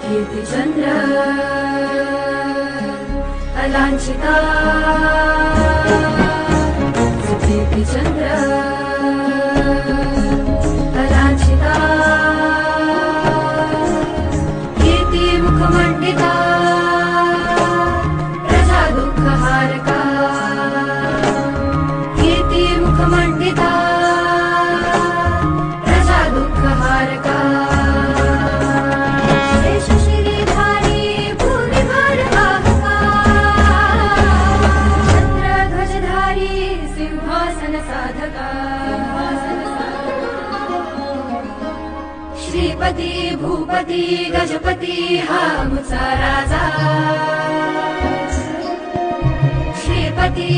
कीर्तिचन्द्र अलाञ्छिता कीर्तिचन्द्र अलाञ्छिता कीर्तिमुखमण्डिता प्रजा दुःखहारका कीर्तिमुखमण्डिता प्रजा दुःखहारका श्रीपति भूपति गजपति हा मुचा राजा श्रीपति